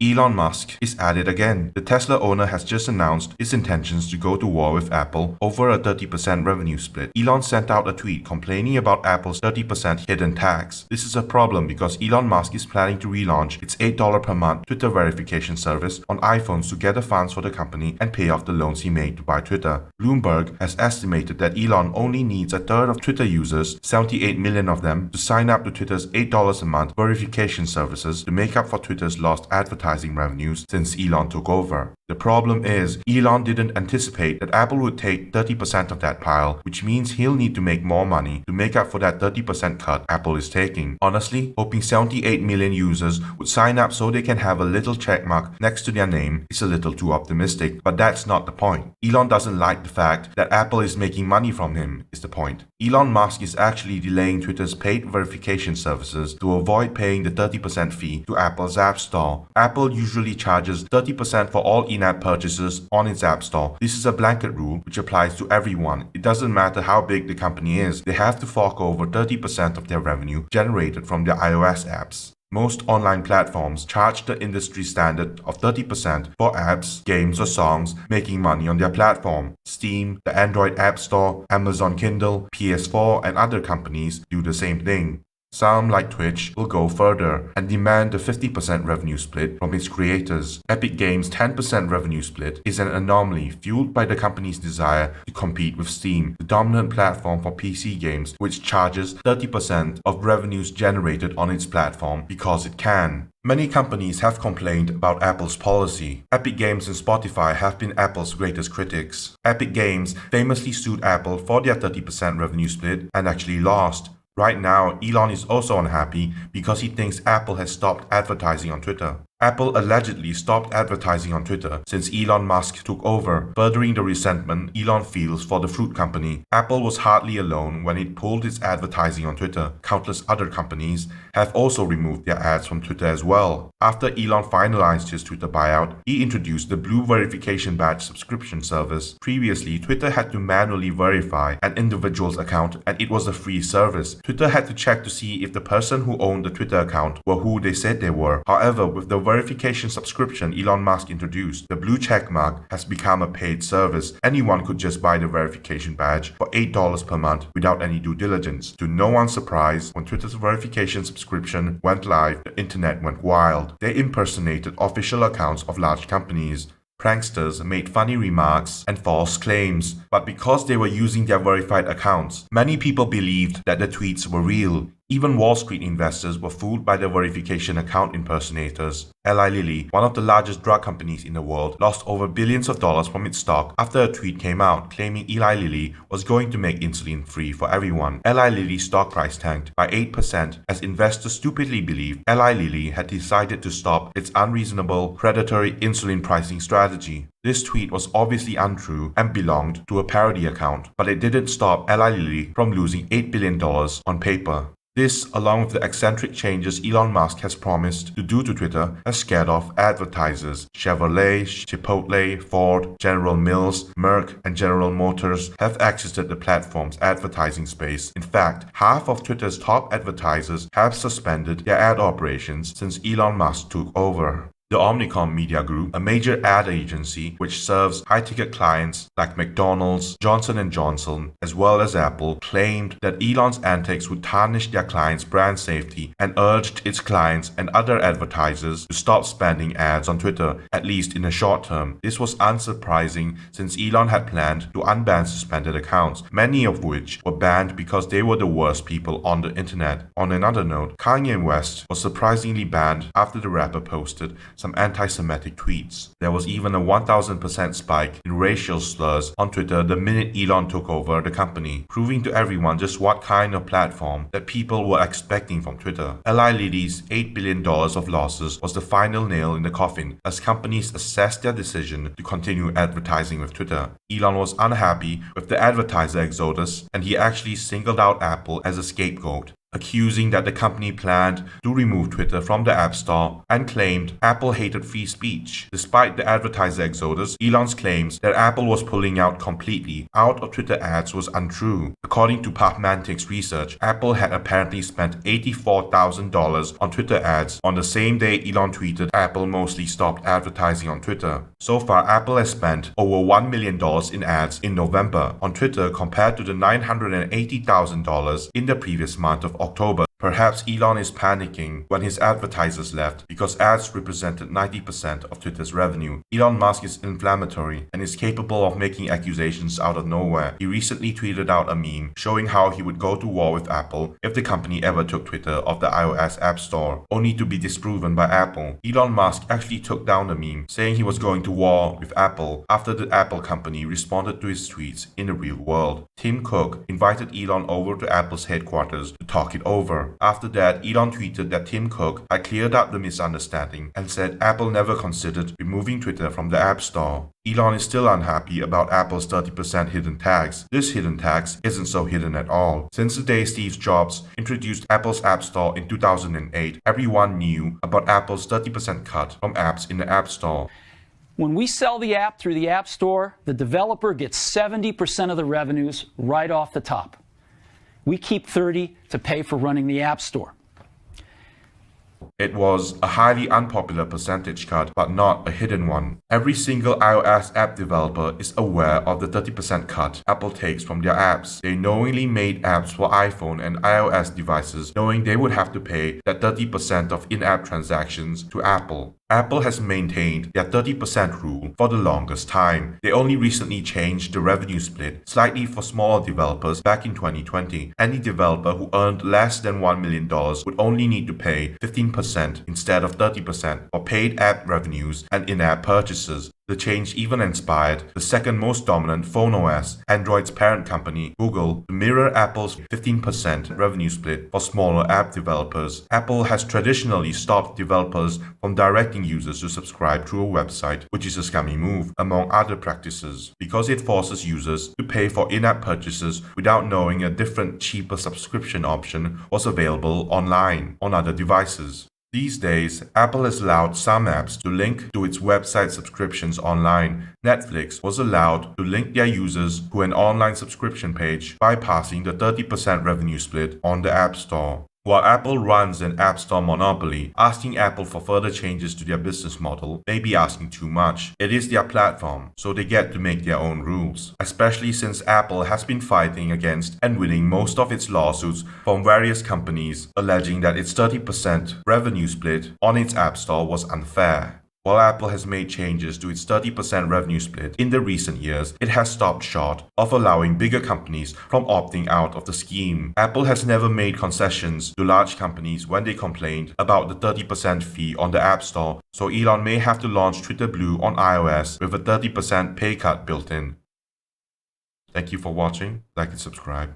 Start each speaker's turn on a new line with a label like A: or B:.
A: Elon Musk is at it again. The Tesla owner has just announced his intentions to go to war with Apple over a 30% revenue split. Elon sent out a tweet complaining about Apple's 30% hidden tax. This is a problem because Elon Musk is planning to relaunch its $8 per month Twitter verification service on iPhones to gather funds for the company and pay off the loans he made to buy Twitter. Bloomberg has estimated that Elon only needs a third of Twitter users, 78 million of them, to sign up to Twitter's $8 a month verification services to make up for Twitter's lost advertising revenues since Elon took over. The problem is, Elon didn't anticipate that Apple would take 30% of that pile, which means he'll need to make more money to make up for that 30% cut Apple is taking. Honestly, hoping 78 million users would sign up so they can have a little checkmark next to their name is a little too optimistic, but that's not the point. Elon doesn't like the fact that Apple is making money from him, is the point. Elon Musk is actually delaying Twitter's paid verification services to avoid paying the 30% fee to Apple's App Store. Apple usually charges 30% for all in-app purchases on its App Store. This is a blanket rule which applies to everyone. It doesn't matter how big the company is, they have to fork over 30% of their revenue generated from their iOS apps. Most online platforms charge the industry standard of 30% for apps, games, or songs making money on their platform. Steam, the Android App Store, Amazon Kindle, PS4, and other companies do the same thing. Some, like Twitch, will go further and demand a 50% revenue split from its creators. Epic Games' 10% revenue split is an anomaly fueled by the company's desire to compete with Steam, the dominant platform for PC games, which charges 30% of revenues generated on its platform because it can. Many companies have complained about Apple's policy. Epic Games and Spotify have been Apple's greatest critics. Epic Games famously sued Apple for their 30% revenue split and actually lost. Right now, Elon is also unhappy because he thinks Apple has stopped advertising on Twitter. Apple allegedly stopped advertising on Twitter since Elon Musk took over, furthering the resentment Elon feels for the fruit company. Apple was hardly alone when it pulled its advertising on Twitter. Countless other companies have also removed their ads from Twitter as well. After Elon finalized his Twitter buyout, he introduced the Blue Verification Badge subscription service. Previously, Twitter had to manually verify an individual's account, and it was a free service. Twitter had to check to see if the person who owned the Twitter account were who they said they were. However, with the verification subscription Elon Musk introduced, the blue checkmark has become a paid service. Anyone could just buy the verification badge for $8 per month without any due diligence. To no one's surprise, when Twitter's verification subscription went live, the internet went wild. They impersonated official accounts of large companies. Pranksters made funny remarks and false claims, but because they were using their verified accounts, many people believed that the tweets were real. Even Wall Street investors were fooled by the verification account impersonators. Eli Lilly, one of the largest drug companies in the world, lost over billions of dollars from its stock after a tweet came out claiming Eli Lilly was going to make insulin free for everyone. Eli Lilly's stock price tanked by 8% as investors stupidly believed Eli Lilly had decided to stop its unreasonable, predatory insulin pricing strategy. This tweet was obviously untrue and belonged to a parody account, but it didn't stop Eli Lilly from losing $8 billion on paper. This, along with the eccentric changes Elon Musk has promised to do to Twitter, has scared off advertisers. Chevrolet, Chipotle, Ford, General Mills, Merck, and General Motors have exited the platform's advertising space. In fact, half of Twitter's top advertisers have suspended their ad operations since Elon Musk took over. The Omnicom Media Group, a major ad agency which serves high-ticket clients like McDonald's, Johnson & Johnson, as well as Apple, claimed that Elon's antics would tarnish their clients' brand safety and urged its clients and other advertisers to stop spending ads on Twitter, at least in the short term. This was unsurprising since Elon had planned to unban suspended accounts, many of which were banned because they were the worst people on the internet. On another note, Kanye West was surprisingly banned after the rapper posted some anti-Semitic tweets. There was even a 1000% spike in racial slurs on Twitter the minute Elon took over the company, proving to everyone just what kind of platform that people were expecting from Twitter. Eli Lilly's $8 billion of losses was the final nail in the coffin as companies assessed their decision to continue advertising with Twitter. Elon was unhappy with the advertiser exodus, and he actually singled out Apple as a scapegoat. accusing that the company planned to remove Twitter from the App Store and claimed Apple hated free speech. Despite the advertiser exodus, Elon's claims that Apple was pulling out completely out of Twitter ads was untrue. According to PubMantic's research, Apple had apparently spent $84,000 on Twitter ads on the same day Elon tweeted Apple mostly stopped advertising on Twitter. So far, Apple has spent over $1 million in ads in November on Twitter compared to the $980,000 in the previous month of October. Perhaps Elon is panicking when his advertisers left because ads represented 90% of Twitter's revenue. Elon Musk is inflammatory and is capable of making accusations out of nowhere. He recently tweeted out a meme showing how he would go to war with Apple if the company ever took Twitter off the iOS App Store, only to be disproven by Apple. Elon Musk actually took down the meme, saying he was going to war with Apple after the Apple company responded to his tweets in the real world. Tim Cook invited Elon over to Apple's headquarters to talk it over. After that, Elon tweeted that Tim Cook had cleared up the misunderstanding and said Apple never considered removing Twitter from the App Store. Elon is still unhappy about Apple's 30% hidden tax. This hidden tax isn't so hidden at all. Since the day Steve Jobs introduced Apple's App Store in 2008, everyone knew about Apple's 30% cut from apps in the App Store.
B: When we sell the app through the App Store, the developer gets 70% of the revenues right off the top. We keep 30 to pay for running the App Store.
A: It was a highly unpopular percentage cut, but not a hidden one. Every single iOS app developer is aware of the 30% cut Apple takes from their apps. They knowingly made apps for iPhone and iOS devices, knowing they would have to pay that 30% of in-app transactions to Apple. Apple has maintained their 30% rule for the longest time. They only recently changed the revenue split slightly for small developers back in 2020. Any developer who earned less than $1 million would only need to pay 15% instead of 30% for paid app revenues and in-app purchases. The change even inspired the second most dominant phone OS, Android's parent company, Google, to mirror Apple's 15% revenue split for smaller app developers. Apple has traditionally stopped developers from directing users to subscribe through a website, which is a scummy move, among other practices, because it forces users to pay for in-app purchases without knowing a different, cheaper subscription option was available online on other devices. These days, Apple has allowed some apps to link to its website subscriptions online. Netflix was allowed to link their users to an online subscription page, bypassing the 30% revenue split on the App Store. While Apple runs an App Store monopoly, asking Apple for further changes to their business model may be asking too much. It is their platform, so they get to make their own rules, especially since Apple has been fighting against and winning most of its lawsuits from various companies, alleging that its 30% revenue split on its App Store was unfair. While Apple has made changes to its 30% revenue split in the recent years, it has stopped short of allowing bigger companies from opting out of the scheme. Apple has never made concessions to large companies when they complained about the 30% fee on the App Store, so Elon may have to launch Twitter Blue on iOS with a 30% pay cut built in. Thank you for watching. Like and subscribe.